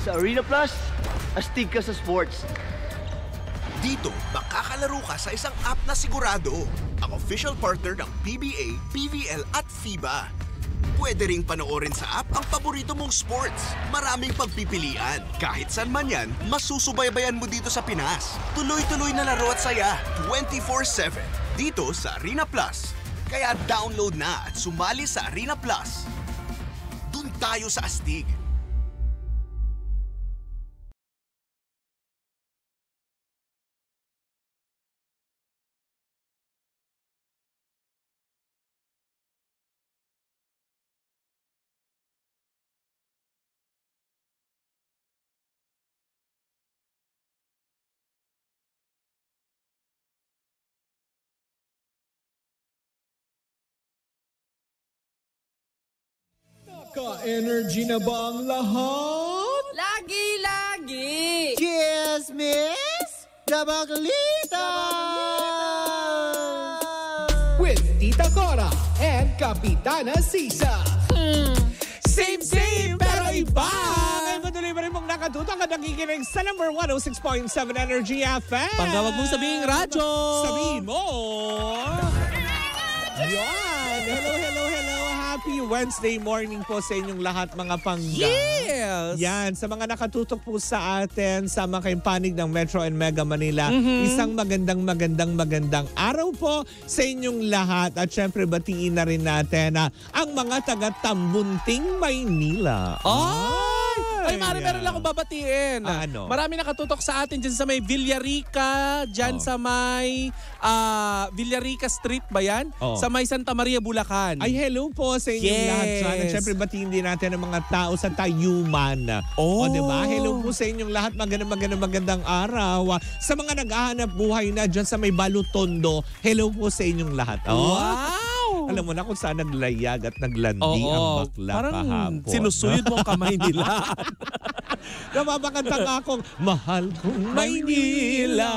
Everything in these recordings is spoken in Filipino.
Sa Arena Plus, astig ka sa sports. Dito, makakalaro ka sa isang app na sigurado. Ang official partner ng PBA, PVL at FIBA. Pwede ring panoorin sa app ang paborito mong sports. Maraming pagpipilian. Kahit saan man yan, masusubaybayan mo dito sa Pinas. Tuloy-tuloy na laro at saya, 24/7. Dito sa Arena Plus. Kaya download na at sumali sa Arena Plus. Doon tayo sa astig. Ka-energy na ba ang lahat? Lagi! Yes, miss! Dabaglita! With Tita Cora and Kapitana Sisa. Same, pero iba! Ngayon patuloy pa rin mong nakatutang at nakikinig sa number 106.7 Energy FM. Pagkawag mong sabihin radyo! Sabihin mo! Yan! Hello! Happy Wednesday morning po sa inyong lahat mga pangga. Yes! Yan, sa mga nakatutok po sa atin sa mga panig ng Metro and Mega Manila, isang magandang araw po sa inyong lahat. At syempre batiin na rin natin ang mga taga-Tambunting, Maynila. Ay, meron lang akong babatiin. Ano? Marami nakatutok sa atin dyan sa may Villarica, dyan sa may Villarica Street ba yan? Sa may Santa Maria, Bulacan. Ay, hello po sa inyong lahat dyan. At syempre batiin din natin ang mga tao sa Tayuman. O, diba? Hello po sa inyong lahat. Magandang araw. Sa mga nag-ahanap buhay na dyan sa may Balutondo, hello po sa inyong lahat. Wow! Alam mo na kung saan naglayag at naglandi ang bakla parang kahapon. sinusuyod mo ang kamay nila. Napapakanta nga akong, mahal kong Maynila.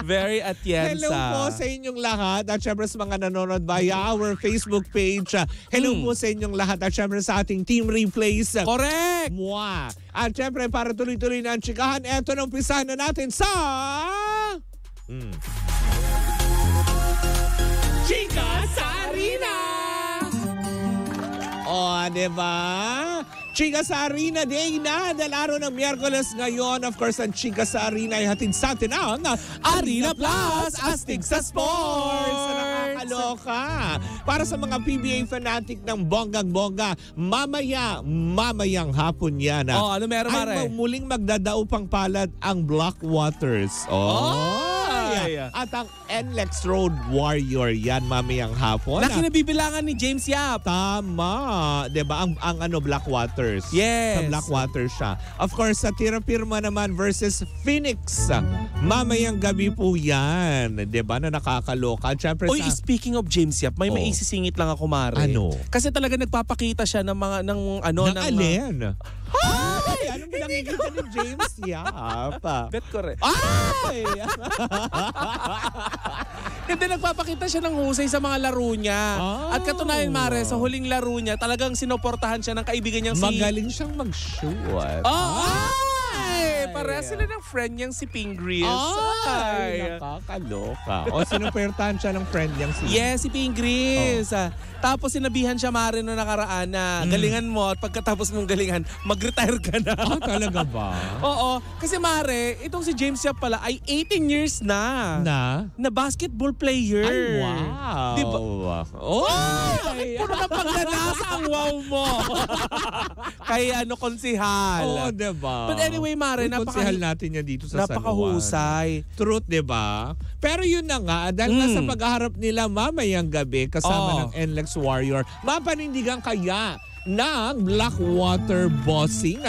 Very atienza. Hello po sa inyong lahat. At syempre sa mga nanonood via our Facebook page. Hello po sa inyong lahat. At syempre sa ating Team Replays. Correct! Mwah! At syempre para tuloy-tuloy na ang chikahan, eto na umpisahan na natin sa... Chika sa Arena! O, diba? Chika sa Arena Day na dahil araw ng Miyerkules ngayon. Of course, ang Chika sa Arena ay hatid sa atin ang Arena Plus, astig sa sports! Nakakaloka. Para sa mga PBA fanatic ng bonggang-bongga, mamayang hapon yan. Ano meron, Ay muling magdadaupang palad ang Black Waters. At ang NLEX Road Warrior yan mamayang hapon. Na kinabibilangan ni James Yap. Tama. Diba? Ang Black Waters. Yes. Sa Black Waters siya. Of course, sa Tirapirma naman versus Phoenix. Mamayang gabi po yan. Diba? Na nakakaloka. Siyempre Speaking of James Yap, may maisisingit lang ako, Mare. Ano? Kasi talaga nagpapakita siya ng mga, ng alin? Anong pinakikita ni James Yap? Bet ko rin. Ay! Hindi, nagpapakita siya ng husay sa mga laro niya. At katunayan, Mare, sa huling laro niya, talagang sinuportahan siya ng kaibigan niyang Magaling siyang mag-shoot. Pareha sila ng friend niyang si Ping Grills. Ay, nakakaloka. O, sinupertahan siya ng friend niyang si... Yes, si Ping Grills. Tapos sinabihan siya, Mare, no nakaraan na galingan mo at pagkatapos mong galingan, mag-retire ka na. Talaga ba? Oo. Kasi, Mare, itong si James Yap pala ay 18 years na. Na basketball player. Ay, wow. Diba? Ay! Puro na pagnanasa ang wow mo. Kay konsihal. Oo, diba? But anyway, Mare, konsihal natin yan dito sa San Juan. Napakahusay. Truth, diba? Pero yun na nga, dahil nasa paghaharap nila mamayang gabi kasama ng NLEX Warrior, mapanindigan kaya ng Blackwater Bossing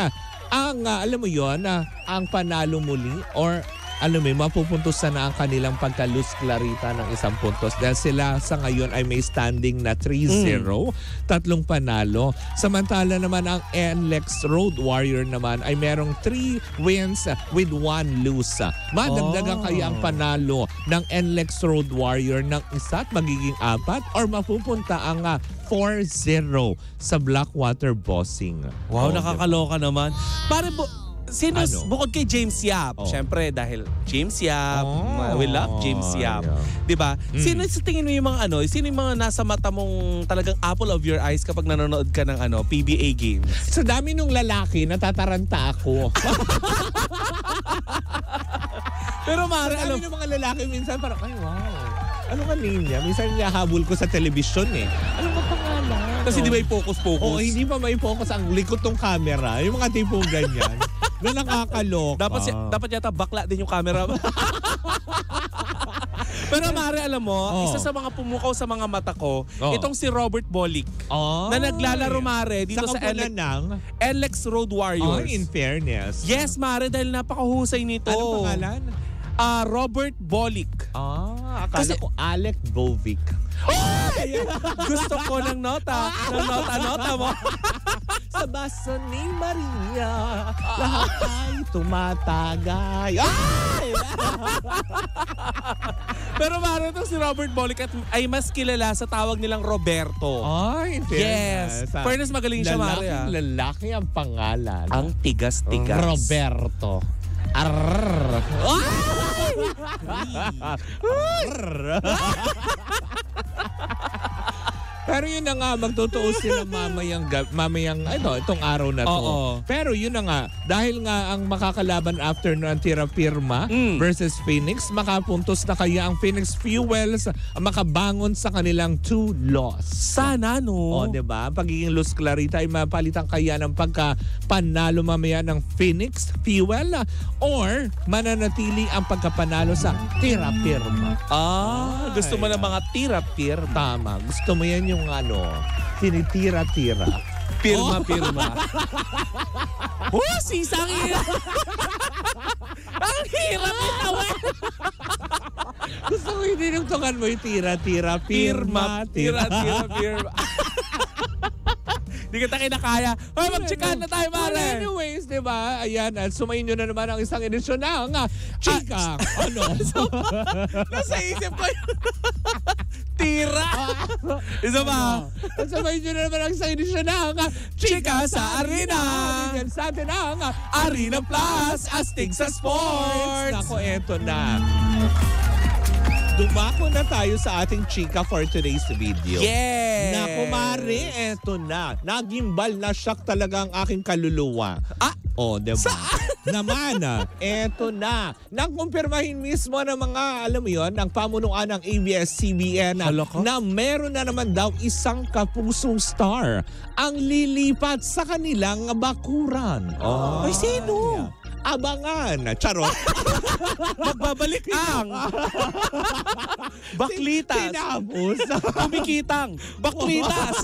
ang, alam mo yun, ang panalo muli or alam mo, mapupuntos na ang kanilang pagka-Luz Clarita ng 1 puntos dahil sila sa ngayon ay may standing na 3-0, 3 panalo. Samantala naman ang NLEX Road Warrior naman ay merong 3 wins with 1 lose. Madagdagan kaya ang panalo ng NLEX Road Warrior ng 1 at magiging 4 or mapupunta ang 4-0 sa Blackwater Bossing. Wow, nakakaloka naman. Pare, sino bukod kay James Yap? Siyempre, dahil James Yap, we love James Yap. Diba? Sino sa tingin mo yung mga sino yung mga nasa mata mong talagang apple of your eyes kapag nanonood ka ng PBA games? Sa dami nung lalaki, natataranta ako. Pero Mare, alam mo mga lalaki minsan parang, ay wow. Ano ka niya? Minsan niyahabol ko sa telebisyon Ano ba pangalan? Kasi di ba i-focus-focus? Oo, hindi pa may focus ang likod ng camera. Yung mga tipong ganyan. Na nakakaloka. Dapat yata bakla din yung camera. Pero Mare, alam mo, isa sa mga pumukaw sa mga mata ko, itong si Robert Bolick. Na naglalaro, Mare, dito sa NLEX Road Warriors. In fairness. Yes, Mare, dahil napakahusay nito. Ano pangalan? Robert Bolick. Akala ko Alec Bovic. Gusto ko ng nota mo. Sa baso ni Maria, lahat ay tumatagay. Pero Mare, itong si Robert Bolick ay mas kilala sa tawag nilang Roberto. Ay, yes. Fairness, magaling siya, Mare. Lalaki ang pangalan. Ang tigas-tigas. Roberto. Pero yun na nga, magtotoo sila mamayang itong araw na to. Pero yun na nga, dahil nga ang makakalaban after ng Tira Pirma versus Phoenix, makapuntos na kaya ang Phoenix Fuels makabangon sa kanilang 2 loss. Sana, no? Diba? Pagiging Luz Clarita ay mapalitan kaya ng pagkapanalo mamaya ng Phoenix Fuel or mananatili ang pagkapanalo sa Tira Pirma. Gusto mo ng mga Tira Pirma. Tama. Gusto mo yan yung tinitira-tira. Pirma. Sisang hirap. Ang hirap ito. Gusto ko yung dinugtungan mo yung tira-tira, pirma. Hindi kita kinakaya. Hoy, mag-chikahan na tayo, Mare. Anyways, di ba? Ayan, sumayin nyo na naman ang isang edisyon ng Chika. Nasa isip ko yun. Tira. Isa ba? Sumayin nyo na naman ang isang edisyon ng Chika sa Arena. Yan sa atin ang Arena Plus, astig sa sports. Nako, eto na. Dumako na tayo sa ating chika for today's video. Yes! Naku, Mare, eto na. Nagimbal na shock talaga ang aking kaluluwa. Diba? Naman, eto na. Nakumpirmahin mismo ng mga, alam mo yun, ng pamunuan ng ABS-CBN na meron na naman daw isang kapusong star ang lilipat sa kanilang bakuran. Ay, sino? Abangan. Charot. Magbabalik ang baklitas. Tinapos. Kumikitang baklitas.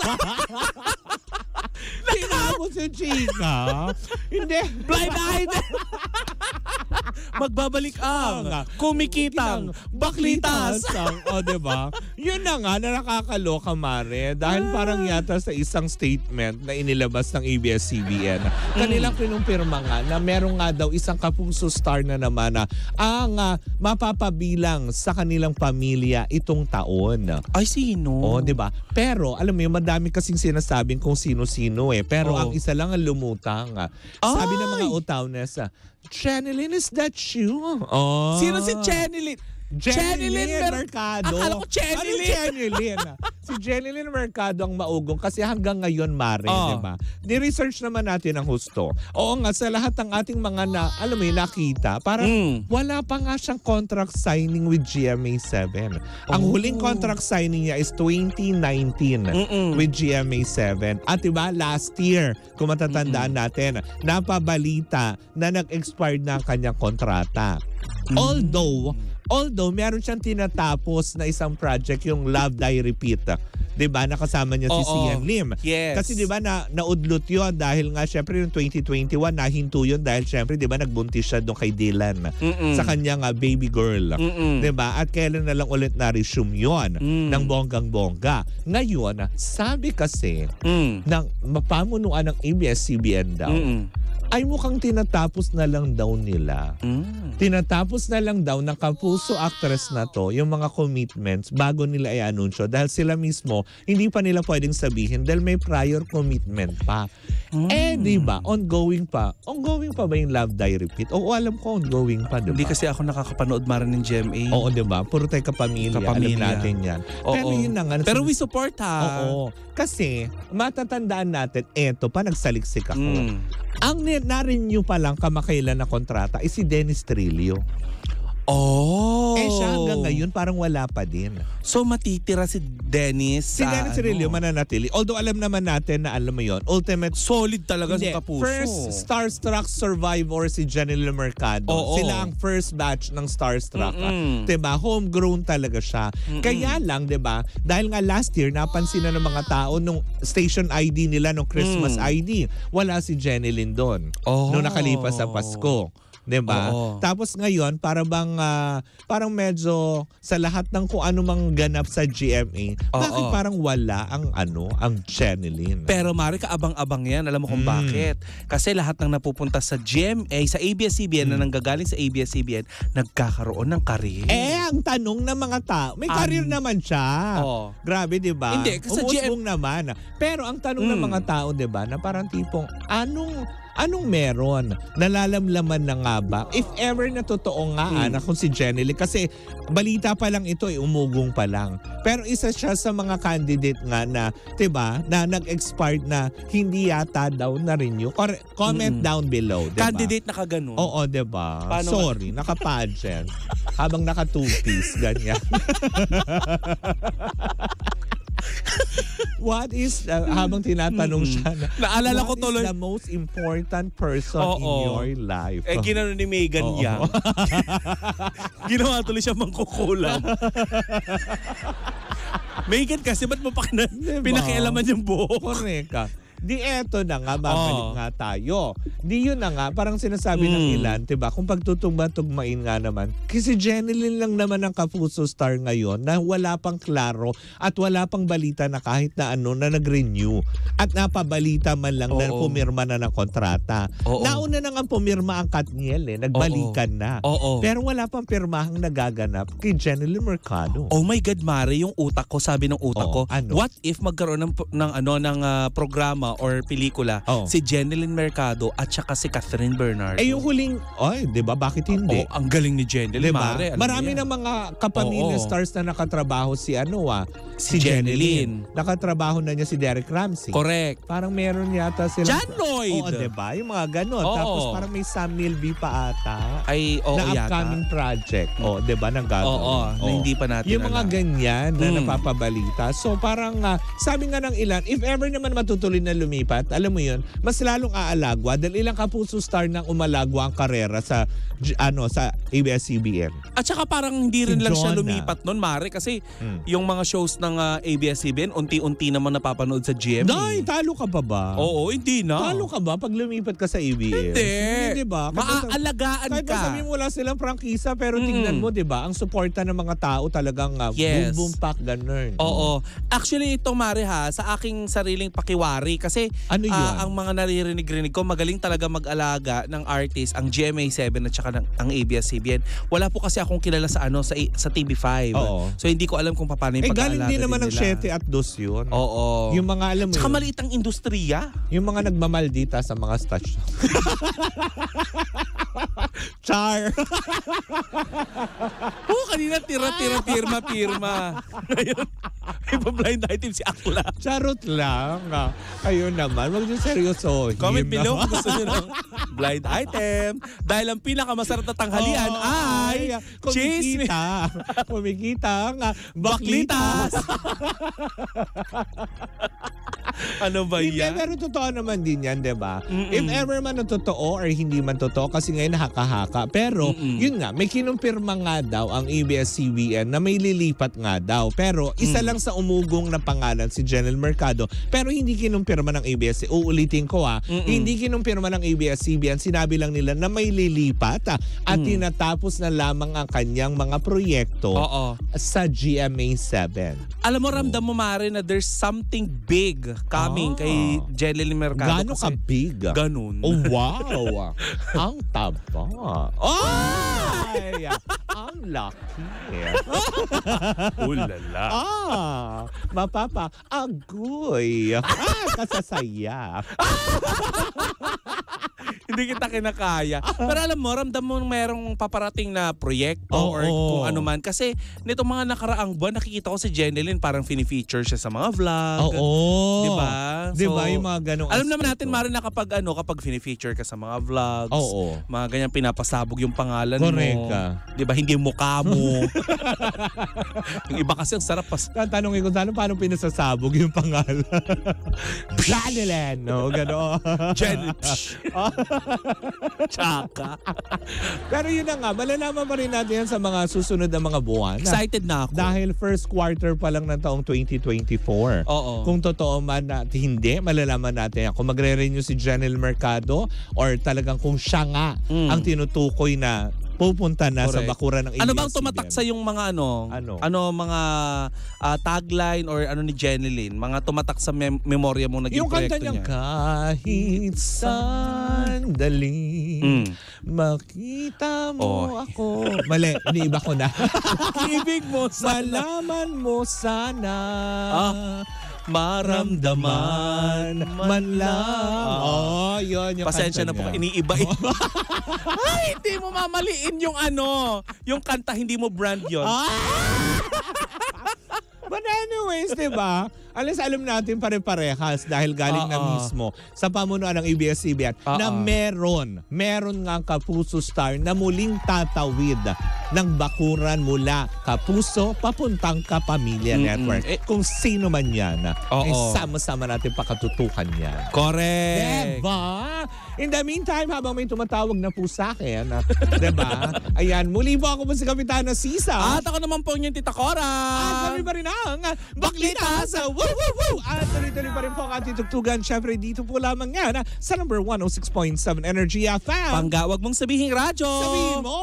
Tinapos yung chika. Hindi. Blind-eyed. Magbabalik ang kumikitang baklitas. Diba? Yun na nga na nakakaloka, Mare. Dahil parang yata sa isang statement na inilabas ng ABS-CBN, kanilang kinumpirma nga na meron nga daw isang kapuso star na naman ang mapapabilang sa kanilang pamilya itong taon. Ay, sino? Diba? Pero, alam mo yun, madami kasing sinasabing kung sino-sino Pero ang isa lang ang lumutang. Sabi ng mga Otawnes, Channeline, is that you? Sino si Channeline? Channeline Mercado. Akala ko Channeline. Channeline? Si Channeline Mercado ang maugong kasi hanggang ngayon, Mare, diba? Ni-research naman natin ang husto. Oo nga, sa lahat ng ating mga alam mo, nakita, parang wala pa nga siyang contract signing with GMA7. Ang huling contract signing niya is 2019 with GMA7. At diba, last year, kung matatandaan natin, napabalita na nag-expired na ang kanyang kontrata. Although, Although, meron siyang tinatapos na isang project, yung Love, Die, Repeat. Diba? Nakasama niya si Sian Lim. Yes. Kasi diba naudlot yun dahil nga syempre yung 2021 nahinto yun dahil syempre diba nagbuntis siya doon kay Dylan sa kanyang baby girl. Diba? At kailan na lang ulit na-resume yun ng bonggang-bongga. Ngayon, sabi kasi ng mapamunuan ng ABS-CBN daw, ay mukhang tinatapos na lang daw nila. Tinatapos na lang daw ng Kapuso actress na to yung mga commitments bago nila i-anunsyo dahil sila mismo hindi pa nila pwedeng sabihin dahil may prior commitment pa. Diba? Ongoing pa. Ongoing pa ba yung Love, Die, Repeat? O alam ko ongoing pa, diba? Hindi kasi ako nakakapanood Mara ng GMA. Oo, diba? Puro tayo kapamilya. Alam natin yan. Pero yun na nga. Pero we support ha. Oo. Kasi matatandaan natin, eto pa nagsaliksik ako. Ang na-renew pa lang kamakailan na kontrata is si Dennis Trillo. Siya hanggang ngayon parang wala pa din. So matitira si Dennis Si Dennis Trillo mananatili. Although alam naman natin na alam mo yun, ultimate solid talaga sa Kapuso. First Starstruck survivor si Janelle Mercado. Sila ang first batch ng Starstruck. Diba? Homegrown talaga siya. Kaya lang, diba? Dahil nga last year, napansin na ng mga tao nung station ID nila, nung Christmas ID. Wala si Jeneline doon. Nung nakalipas sa Pasko. Diba? Tapos ngayon, parang medyo sa lahat ng kung ano mang ganap sa GMA, bakit parang wala ang Jeneline? Pero Mari, kaabang-abang yan. Alam mo kung bakit? Kasi lahat ng napupunta sa GMA, sa ABS-CBN na nanggagaling sa ABS-CBN, nagkakaroon ng karir. Ang tanong ng mga tao, may karir naman siya. Grabe, diba? Hindi, kasi umusbong naman. Pero ang tanong ng mga tao, diba, na parang tipong, anong meron? Nalalamlaman na nga ba? If ever na totoo nga na kung si Jeneline, kasi balita pa lang ito, umugong pa lang. Pero isa siya sa mga candidate nga na, diba, na nag-expired na hindi yata daw na-renew. Comment down below, diba? Candidate na kagano. Oo, diba? Sorry, naka-pageant. Habang naka-two-piece, ganyan. What is, habang tinatanong siya na, naalala ko tuloy, what is the most important person in your life? Ginano ni Megan Yang. Ginawa tuloy siya mangkukulam. Megan kasi, ba't mo pa pinakialaman yung buhok? Correct. Di eto na nga, babalik nga tayo. Di yun na nga, parang sinasabi ng ilan, diba? Kung pagtutugma-tugmain nga naman, kasi Jeneline lang naman ang Kapuso star ngayon na wala pang klaro at wala pang balita na kahit na na nag-renew. At napabalita man lang na pumirma na ng kontrata. Nauna na nga pumirma ang Katniel nagbalikan na. Pero wala pang pirmahang nagaganap kay Jeneline Mercado. Oh my God, Mare, yung utak ko, sabi ng utak ko, what if magkaroon ng programa or pelikula si Jeneline Mercado at saka si Catherine Bernardo. Yung huling, di ba? Bakit hindi? Ang galing ni Jeneline, diba? Mare. Marami ng mga kapamilya stars na nakatrabaho si Jeneline. Nakatrabaho na niya si Derek Ramsey. Correct. Parang meron yata sila. John Lloyd! Diba? Yung mga ganon. Tapos parang may Sam Milby pa ata. Na upcoming project. Diba? Nang gagawin. Na hindi pa natin yung mga ganyan na napapabalita. So parang, sabi nga ng ilan, if ever naman matutuloy na lumipat, alam mo yun, mas lalong aalagwa dahil ilang Kapuso star nang umalagwa ang karera sa ABS-CBN. At saka parang hindi rin lang siya lumipat nun, Mare, kasi yung mga shows ng ABS-CBN, unti-unti naman napapanood sa GMA. Day, talo ka pa ba? Oo, hindi na. Talo ka ba pag lumipat ka sa ABS? Hindi. Diba? Maaalagaan ka. Kahit sabihin mo wala silang prangkisa, pero tingnan mo, diba? Ang suporta ng mga tao talagang boom-boom pack, ganun. Oo. Actually, ito, Mare, sa aking sariling pakiwari, kasi ang mga naririnig-rinig ko, magaling talaga mag-alaga ng artist, ang GMA7 at saka ang ABS-CBN. Wala po kasi akong kilala sa sa TV5. So hindi ko alam kung paano yung pag-aalaga galing din naman ng 7 at 2 yun. Oo. Yung mga alam mo tsaka maliit ang industriya. Yung mga nagmamaldita sa mga station. Char! Kanina pirma. Ngayon, ipa-blind item si Akla. Charot lang. Ayun naman, wag niyo seryosohin. Comment below kung gusto niyo ng blind item. Dahil ang pinakamasarap na tanghalian ay kumikita nga baklitas. Ano ba Hindi, yan? pero totoo naman din yan, di ba? If ever man na totoo or hindi man totoo, kasi ngayon haka-haka. Pero, yun nga, may kinumpirma nga daw ang ABS-CBN na may lilipat nga daw. Pero, isa lang sa umugong na pangalan, si Jenel Mercado. Pero hindi kinumpirma ng ABS. Uulitin ko hindi kinumpirma ng ABS-CBN. Sinabi lang nila na may lilipat at tinatapos na lamang ang kanyang mga proyekto sa GMA7. Alam mo, ramdam mo, Mare, na there's something big coming kay Jenel Mercado. Gano'n ka big? Ganun. Oh, wow! Ang taba. Ay! Ang laki. Ulala. Mapapa, agoy. Kasasaya. Hindi kita kinakaya. Pero alam mo, ramdam mo merong paparating na proyekto or kung ano man. Kasi nito mga nakaraang buwan, nakikita ko si Jenelyn parang fini-feature siya sa mga vlog. Diba? Diba yung mga ganong alam naman natin, Mare, na kapag fini-feature ka sa mga vlogs, mga ganyan pinapasabog yung pangalan mo. Diba? Hindi yung mukha mo. Yung iba kasi ang sarap pas. Tanongin ko paano pinasasabog yung pangalan. Jenelyn, no? Gano'n. Jenelyn. Tsaka. Pero yun na nga, malalaman pa rin natin yan sa mga susunod na mga buwan. Excited na ako. Dahil first quarter pa lang ng taong 2024. Kung totoo man at hindi, malalaman natin yan. Kung magre-renew si Jenel Mercado or talagang kung siya nga ang tinutukoy na pupunta na sa bakuran ng ABS-CBN. Ano bang tumatak sa yung mga mga tagline or ano ni Jenelyn? Mga tumatak sa memorya mo naging yung proyekto niya? Yung niya? Kahit sandali, makita mo ako. Mali, iniiba ko na. Ibig mo sana. Malaman mo sana. Maramdaman man lang. Yun yung pasensya na po, kanta niya. iniiba-iba. Ay, hindi mo mamaliin yung yung kanta, hindi mo brand yun. But anyways, diba? Alam natin pare-parehas dahil galing na mismo sa pamunuan ng ABS-CBN na meron nga ang Kapuso Star na muling tatawid ng bakuran mula Kapuso papuntang Kapamilya Network. Kung sino man yan, sama-sama natin pakatutukan yan. Correct. Diba? In the meantime, habang may tumatawag na po sa akin, diba? Ayan, muli po ako si Kapitana Sisa. At ako naman po yung Tita Cora. At kami pa rin ang Baklita sa Woo Woo Woo! At tuloy-tuloy pa rin po ang ating tugtugan. Siyempre, dito po lamang yan sa number 106.7 Energy FM. Pangga, wag mong sabihin radyo. Sabihin mo.